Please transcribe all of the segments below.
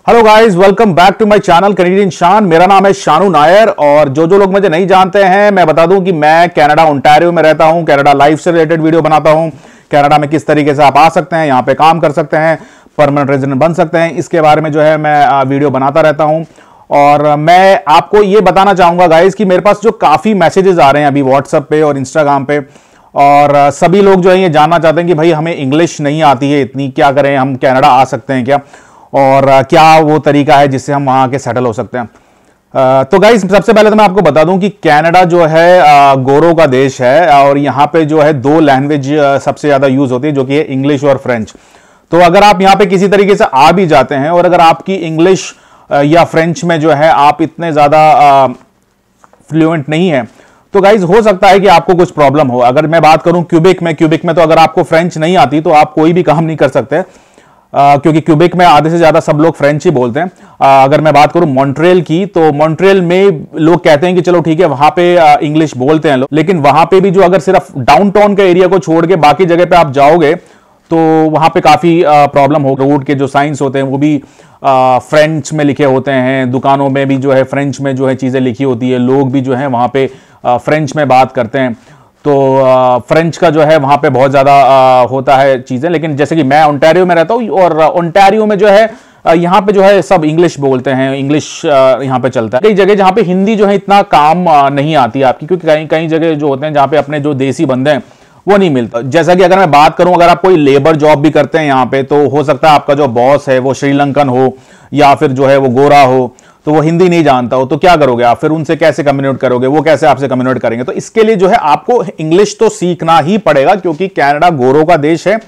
Hello guys, welcome back to my channel Canadian Shaan. मेरा नाम है शानू नायर और जो लोग मुझे नहीं जानते हैं, मैं बता दूं कि मैं कनाडा ओंटारियो में रहता हूं। कनाडा लाइफ से रिलेटेड वीडियो बनाता हूं। कनाडा में किस तरीके से आप आ सकते हैं, यहां पे काम कर सकते हैं, परमानेंट रेजिडेंट बन सकते हैं, इसके बारे में जो है मैं वीडियो बनाता रहता हूं। और मैं आपको ये बताना चाहूंगा गाइस कि मेरे पास जो काफी मैसेजेस आ रहे हैं अभी व्हाट्सएप पे और इंस्टाग्राम पे, और सभी लोग जो है ये जानना चाहते हैं कि भाई हमें इंग्लिश नहीं आती है इतनी, क्या करें, हम कनाडा आ सकते हैं क्या, और क्या वो तरीका है जिससे हम वहां के सेटल हो सकते हैं। तो गाइस, सबसे पहले तो मैं आपको बता दूं कि कनाडा जो है गोरों का देश है और यहाँ पे जो है दो लैंग्वेज सबसे ज्यादा यूज होती है, जो कि है इंग्लिश और फ्रेंच। तो अगर आप यहाँ पे किसी तरीके से आ भी जाते हैं और अगर आपकी इंग्लिश या फ्रेंच में जो है आप इतने ज्यादा फ्लुएंट नहीं है, तो गाइज हो सकता है कि आपको कुछ प्रॉब्लम हो। अगर मैं बात करूं क्यूबिक में तो अगर आपको फ्रेंच नहीं आती तो आप कोई भी काम नहीं कर सकते, क्योंकि क्यूबिक में आधे से ज्यादा सब लोग फ्रेंच ही बोलते हैं। अगर मैं बात करूं मॉन्ट्रियल की, तो मॉन्ट्रियल में लोग कहते हैं कि चलो ठीक है, वहां पे इंग्लिश बोलते हैं लोग, लेकिन वहां पे भी जो अगर सिर्फ डाउनटाउन के एरिया को छोड़ के बाकी जगह पे आप जाओगे तो वहां पे काफी प्रॉब्लम हो। रोड के जो साइंस होते हैं वो भी फ्रेंच में लिखे होते हैं, दुकानों में भी जो है फ्रेंच में जो है चीजें लिखी होती है, लोग भी जो है वहां पे फ्रेंच में बात करते हैं। तो फ्रेंच का जो है वहां पे बहुत ज्यादा होता है चीजें। लेकिन जैसे कि मैं ओंटारियो में रहता हूं और ओंटारियो में जो है यहाँ पे जो है सब इंग्लिश बोलते हैं, इंग्लिश यहाँ पे चलता है। कई जगह जहाँ पे हिंदी जो है इतना काम नहीं आती है आपकी, क्योंकि कई कई जगह जो होते हैं जहाँ पे अपने जो देसी बंदे हैं वो नहीं मिलता। जैसा कि अगर मैं बात करूं, अगर आप कोई लेबर जॉब भी करते हैं यहाँ पे, तो हो सकता है आपका जो बॉस है वो श्रीलंकन हो या फिर जो है वो गोरा हो, तो वो हिंदी नहीं जानता हो, तो क्या करोगे आप? फिर उनसे कैसे कम्युनिकेट करोगे, वो कैसे आपसे कम्युनिकेट करेंगे? तो इसके लिए जो है आपको इंग्लिश तो सीखना ही पड़ेगा, क्योंकि कनाडा गोरों का देश है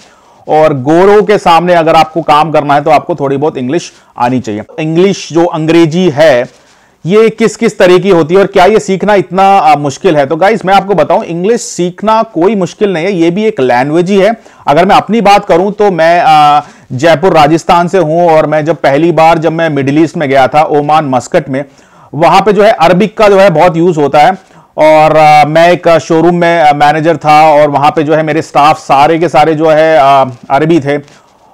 और गोरों के सामने अगर आपको काम करना है तो आपको थोड़ी बहुत इंग्लिश आनी चाहिए। इंग्लिश जो अंग्रेजी है ये किस किस तरह की होती है और क्या ये सीखना इतना मुश्किल है? तो गाइस, मैं आपको बताऊं, इंग्लिश सीखना कोई मुश्किल नहीं है, ये भी एक लैंग्वेज ही है। अगर मैं अपनी बात करूं तो मैं जयपुर राजस्थान से हूं और मैं जब मैं मिडिल ईस्ट में गया था, ओमान मस्कट में, वहां पे जो है अरबिक का जो है बहुत यूज होता है। और मैं एक शोरूम में मैनेजर था और वहां पे जो है मेरे स्टाफ सारे के सारे जो है अरबी थे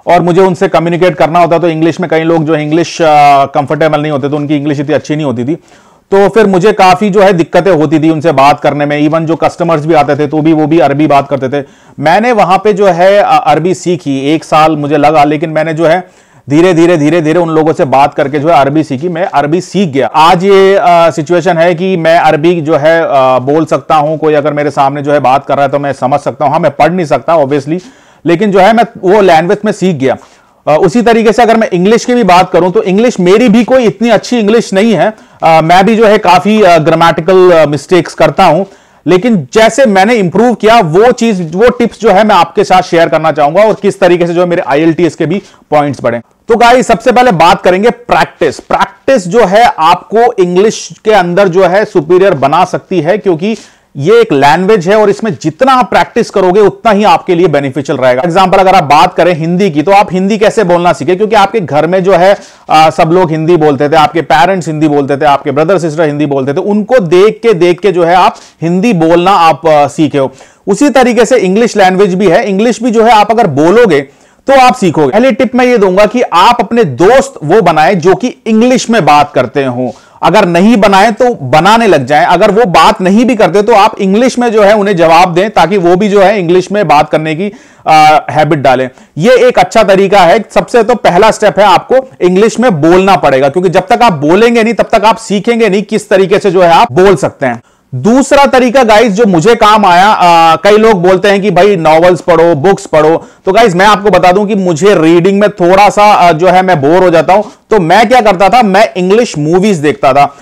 और मुझे उनसे कम्युनिकेट करना होता। तो इंग्लिश में कई लोग जो है इंग्लिश कंफर्टेबल नहीं होते, तो उनकी इंग्लिश इतनी अच्छी नहीं होती थी, तो फिर मुझे काफी जो है दिक्कतें होती थी उनसे बात करने में। इवन जो कस्टमर्स भी आते थे तो भी वो भी अरबी बात करते थे। मैंने वहां पे जो है अरबी सीखी, 1 साल मुझे लगा, लेकिन मैंने जो है धीरे धीरे उन लोगों से बात करके जो है अरबी सीखी, मैं अरबी सीख गया। आज ये सिचुएशन है कि मैं अरबी जो है बोल सकता हूं। कोई अगर मेरे सामने जो है बात कर रहा है तो मैं समझ सकता हूं। हाँ, मैं पढ़ नहीं सकता ऑब्वियसली, लेकिन जो है मैं वो लैंग्वेज में सीख गया। उसी तरीके से अगर मैं इंग्लिश की भी बात करूं तो इंग्लिश मेरी भी कोई इतनी अच्छी इंग्लिश नहीं है। मैं भी जो है काफी ग्रामेटिकल मिस्टेक्स करता हूं, लेकिन जैसे मैंने इंप्रूव किया वो टिप्स जो है मैं आपके साथ शेयर करना चाहूंगा और किस तरीके से जो है मेरे IELTS के भी पॉइंट्स बढ़े। तो गाइस, सबसे पहले बात करेंगे प्रैक्टिस जो है आपको इंग्लिश के अंदर जो है सुपीरियर बना सकती है, क्योंकि ये एक लैंग्वेज है और इसमें जितना आप प्रैक्टिस करोगे उतना ही आपके लिए बेनिफिशियल रहेगा। एग्जांपल अगर आप बात करें हिंदी की, तो आप हिंदी कैसे बोलना सीखे? क्योंकि आपके घर में जो है सब लोग हिंदी बोलते थे, आपके पेरेंट्स हिंदी बोलते थे, आपके ब्रदर सिस्टर हिंदी बोलते थे, उनको देख के जो है आप हिंदी बोलना आप सीखे हो। उसी तरीके से इंग्लिश लैंग्वेज भी है, इंग्लिश भी जो है आप अगर बोलोगे तो आप सीखोगे। पहली टिप मैं ये दूंगा कि आप अपने दोस्त वो बनाएं जो कि इंग्लिश में बात करते हो। अगर नहीं बनाए तो बनाने लग जाएं। अगर वो बात नहीं भी करते तो आप इंग्लिश में जो है उन्हें जवाब दें, ताकि वो भी जो है इंग्लिश में बात करने की हैबिट डालें। ये एक अच्छा तरीका है। सबसे तो पहला स्टेप है, आपको इंग्लिश में बोलना पड़ेगा, क्योंकि जब तक आप बोलेंगे नहीं तब तक आप सीखेंगे नहीं किस तरीके से जो है आप बोल सकते हैं। दूसरा तरीका गाइस जो मुझे काम आया, कई लोग बोलते हैं कि भाई नॉवेल्स पढ़ो, बुक्स पढ़ो, तो गाइस मैं आपको बता दूं कि मुझे रीडिंग में थोड़ा सा जो है मैं बोर हो जाता हूं। तो मैं क्या करता था, मैं इंग्लिश मूवीज देखता था।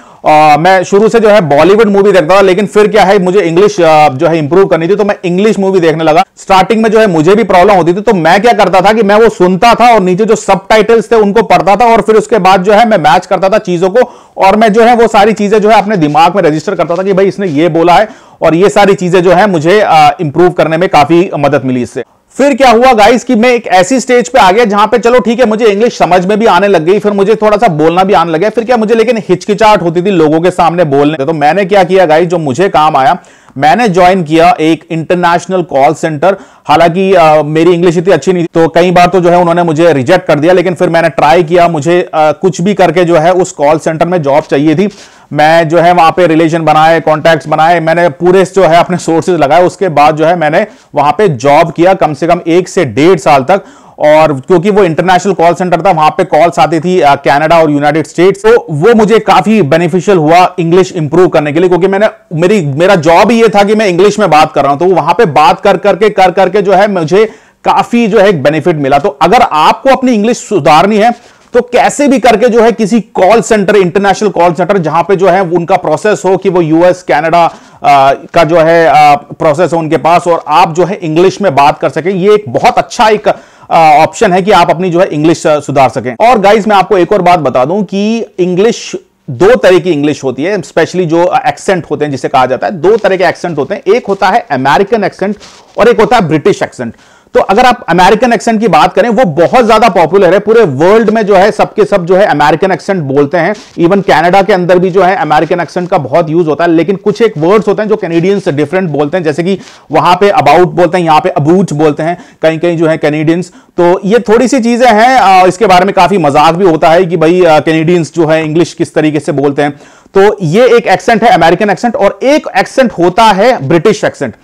मैं शुरू से जो है बॉलीवुड मूवी देखता था, लेकिन फिर क्या है, मुझे इंग्लिश जो है इंप्रूव करनी थी, तो मैं इंग्लिश मूवी देखने लगा। स्टार्टिंग में जो है मुझे भी प्रॉब्लम होती थी, तो मैं क्या करता था कि मैं वो सुनता था और नीचे जो सबटाइटल्स थे उनको पढ़ता था, और फिर उसके बाद जो है मैं मैच करता था चीजों को, और मैं जो है वो सारी चीजें जो है अपने दिमाग में रजिस्टर करता था कि भाई इसने ये बोला है, और ये सारी चीजें जो है मुझे इंप्रूव करने में काफी मदद मिली इससे। फिर क्या हुआ गाइस कि मैं एक ऐसी स्टेज पे आ गया जहां पे चलो ठीक है, मुझे इंग्लिश समझ में भी आने लग गई, फिर मुझे थोड़ा सा बोलना भी आने लगा। फिर क्या, मुझे लेकिन हिचकिचाहट होती थी लोगों के सामने बोलने। तो मैंने क्या किया गाइस, जो मुझे काम आया, मैंने ज्वाइन किया एक इंटरनेशनल कॉल सेंटर। हालांकि मेरी इंग्लिश इतनी अच्छी नहीं थी, तो कई बार तो जो है उन्होंने मुझे रिजेक्ट कर दिया, लेकिन फिर मैंने ट्राई किया। मुझे कुछ भी करके जो है उस कॉल सेंटर में जॉब चाहिए थी। मैं जो है वहां पे रिलेशन बनाए, कॉन्टैक्ट्स बनाए, मैंने पूरे जो है अपने सोर्सेज लगाए। उसके बाद जो है मैंने वहां पे जॉब किया कम से कम 1 से 1.5 साल तक। और क्योंकि वो इंटरनेशनल कॉल सेंटर था, वहां पे कॉल्स आती थी कनाडा और यूनाइटेड स्टेट्स, तो वो मुझे काफी बेनिफिशियल हुआ इंग्लिश इंप्रूव करने के लिए, क्योंकि मेरा जॉब ही ये था कि मैं इंग्लिश में बात कर रहा हूं। तो वहां पे बात कर करके जो है मुझे काफी जो है बेनिफिट मिला। तो अगर आपको अपनी इंग्लिश सुधारनी है तो कैसे भी करके जो है किसी call centre, international call centre, जहां पे जो है उनका प्रोसेस हो कि वो यूएस कनाडा का जो है प्रोसेस हो उनके पास, और आप जो है इंग्लिश में बात कर सकें, ये एक बहुत अच्छा एक ऑप्शन है कि आप अपनी जो है इंग्लिश सुधार सकें। और गाइस मैं आपको एक और बात बता दूं कि इंग्लिश, 2 तरह की इंग्लिश होती है, स्पेशली जो एक्सेंट होते हैं जिसे कहा जाता है। 2 तरह के एक्सेंट होते हैं, एक होता है अमेरिकन एक्सेंट और एक होता है ब्रिटिश एक्सेंट। तो अगर आप अमेरिकन एक्सेंट की बात करें, वो बहुत ज्यादा पॉपुलर है पूरे वर्ल्ड में, जो है सबके सब जो है अमेरिकन एक्सेंट बोलते हैं। इवन कनाडा के अंदर भी जो है अमेरिकन एक्सेंट का बहुत यूज होता है, लेकिन कुछ एक वर्ड्स होते हैं जो कैनेडियंस डिफरेंट बोलते हैं, जैसे कि वहां पे अबाउट बोलते हैं, यहां पे अबूट बोलते हैं कहीं कहीं जो है कैनेडियंस। तो ये थोड़ी सी चीजें हैं, इसके बारे में काफी मजाक भी होता है कि भाई कैनेडियंस जो है इंग्लिश किस तरीके से बोलते हैं। तो ये एक एक्सेंट है अमेरिकन एक्सेंट, और एक एक्सेंट होता है ब्रिटिश एक्सेंट।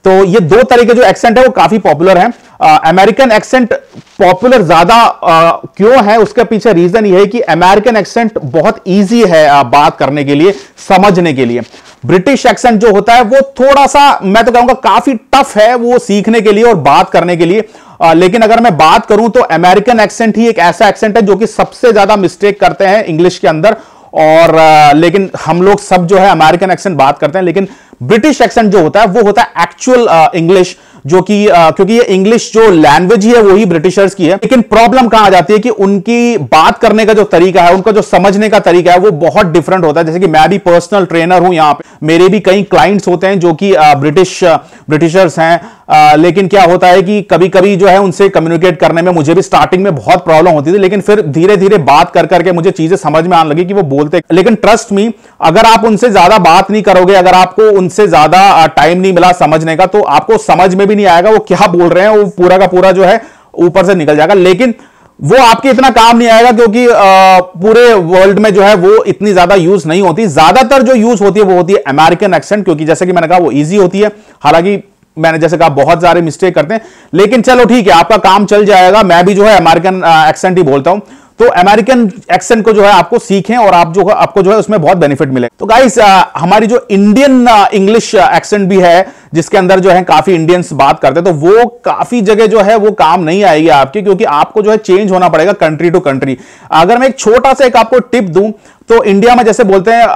तो ये 2 तरह के जो एक्सेंट है वो काफी पॉपुलर है। अमेरिकन एक्सेंट पॉपुलर ज्यादा क्यों है, उसके पीछे रीजन ये है कि अमेरिकन एक्सेंट बहुत इजी है बात करने के लिए, समझने के लिए। ब्रिटिश एक्सेंट जो होता है वो थोड़ा सा, मैं तो कहूंगा काफी टफ है वो सीखने के लिए और बात करने के लिए। लेकिन अगर मैं बात करूं तो अमेरिकन एक्सेंट ही एक ऐसा एक्सेंट है जो कि सबसे ज्यादा मिस्टेक करते हैं इंग्लिश के अंदर। और लेकिन हम लोग सब जो है अमेरिकन एक्सेंट बात करते हैं, लेकिन ब्रिटिश एक्सेंट जो होता है वो होता है एक्चुअल इंग्लिश, जो कि क्योंकि ये इंग्लिश जो लैंग्वेज ही है वही ब्रिटिशर्स की है। लेकिन प्रॉब्लम कहां आ जाती है कि उनकी बात करने का जो तरीका है, उनका जो समझने का तरीका है वो बहुत डिफरेंट होता है। जैसे कि मैं भी पर्सनल ट्रेनर हूं, यहां पे मेरे भी कई क्लाइंट्स होते हैं जो कि ब्रिटिशर्स हैं। लेकिन क्या होता है कि कभी कभी जो है उनसे कम्युनिकेट करने में मुझे भी स्टार्टिंग में बहुत प्रॉब्लम होती थी, लेकिन फिर धीरे धीरे बात कर करके मुझे चीजें समझ में आने लगी कि वो बोलते। लेकिन ट्रस्ट मी, अगर आप उनसे ज्यादा बात नहीं करोगे, अगर आपको उनसे ज्यादा टाइम नहीं मिला समझने का, तो आपको समझ में भी नहीं आएगा वो क्या बोल रहे हैं, वो पूरा का पूरा जो है ऊपर से निकल जाएगा। लेकिन वो आपके इतना काम नहीं आएगा, क्योंकि पूरे वर्ल्ड में जो है वो इतनी ज्यादा यूज नहीं होती। ज्यादातर जो यूज होती है वो होती है अमेरिकन एक्सेंट, क्योंकि जैसे कि मैंने कहा वो इजी होती है। हालांकि मैंने जैसे कहा बहुत सारे मिस्टेक करते हैं, लेकिन चलो ठीक है, आपका काम चल जाएगा। मैं भी जो है अमेरिकन एक्सेंट ही बोलता हूं, तो अमेरिकन एक्सेंट को जो है आपको सीखें और आपको जो है उसमें बहुत बेनिफिट मिले। तो गाइस, हमारी जो इंडियन इंग्लिश एक्सेंट भी है, जिसके अंदर जो है काफी इंडियंस बात करते हैं, तो वो काफी जगह जो है वो काम नहीं आएगी आपकी, क्योंकि आपको जो है चेंज होना पड़ेगा कंट्री टू कंट्री। अगर मैं एक छोटा सा एक आपको टिप दूं, तो इंडिया में जैसे बोलते हैं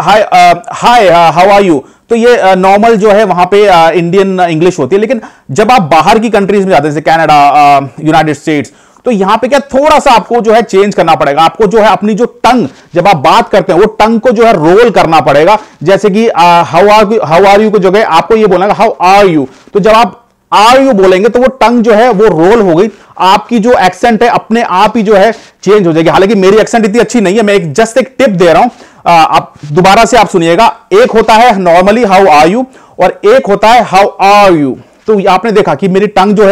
हाय हाउ आर यू, तो ये नॉर्मल जो है वहां पे इंडियन इंग्लिश होती है। लेकिन जब आप बाहर की कंट्रीज में जाते हैं, जैसे कनाडा, यूनाइटेड स्टेट्स, तो यहां पे क्या थोड़ा सा आपको जो है चेंज करना पड़ेगा। आपको जो है अपनी जो टंग, जब आप बात करते हैं, वो टंग को जो है रोल करना पड़ेगा। जैसे कि हाउ आर यू को जगह आपको ये बोलना है हाउ आर यू, तो जब आप आर यू बोलेंगे तो वो टंग जो है वो रोल हो गई, आपकी जो एक्सेंट है अपने आप ही जो है चेंज हो जाएगी। हालांकि मेरी एक्सेंट इतनी अच्छी नहीं है, मैं जस्ट एक टिप दे रहा हूं, आप दोबारा से आप सुनिएगा। एक होता है नॉर्मली हाउ आर यू, और एक होता है हाउ आर यू। तो आपने देखा कि मेरी टंग जो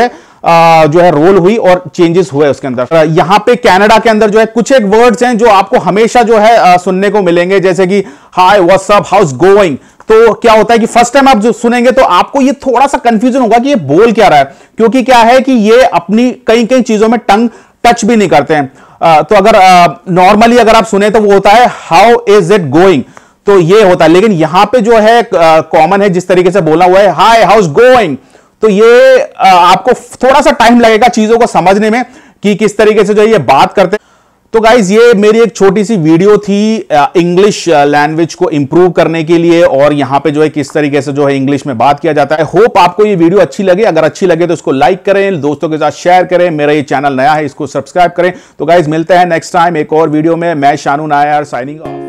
है रोल हुई और चेंजेस हुए उसके अंदर। यहां पे कनाडा के अंदर जो है कुछ एक वर्ड्स हैं जो आपको हमेशा जो है सुनने को मिलेंगे, जैसे कि hi what's up, house going. तो क्या होता है कि फर्स्ट टाइम आप जो सुनेंगे तो आपको ये थोड़ा सा कंफ्यूजन होगा कि ये बोल क्या रहा है, क्योंकि क्या है कि ये अपनी कई कई चीजों में टंग टच भी नहीं करते हैं। तो अगर नॉर्मली अगर आप सुने तो वो होता है हाउ इज इट गोइंग, तो ये होता है। लेकिन यहां पे जो है कॉमन है जिस तरीके से बोलना हुआ है हाय हाउस गोइंग, तो ये आपको थोड़ा सा टाइम लगेगा चीजों को समझने में कि किस तरीके से जो है ये बात करते हैं। तो गाइज, ये मेरी एक छोटी सी वीडियो थी इंग्लिश लैंग्वेज को इंप्रूव करने के लिए, और यहां पे जो है किस तरीके से जो है इंग्लिश में बात किया जाता है। होप आपको ये वीडियो अच्छी लगे। अगर अच्छी लगे तो इसको लाइक करें, दोस्तों के साथ शेयर करें। मेरा ये चैनल नया है, इसको सब्सक्राइब करें। तो गाइज, मिलते हैं नेक्स्ट टाइम एक और वीडियो में। मैं शानू नायर, साइनिंग ऑफ।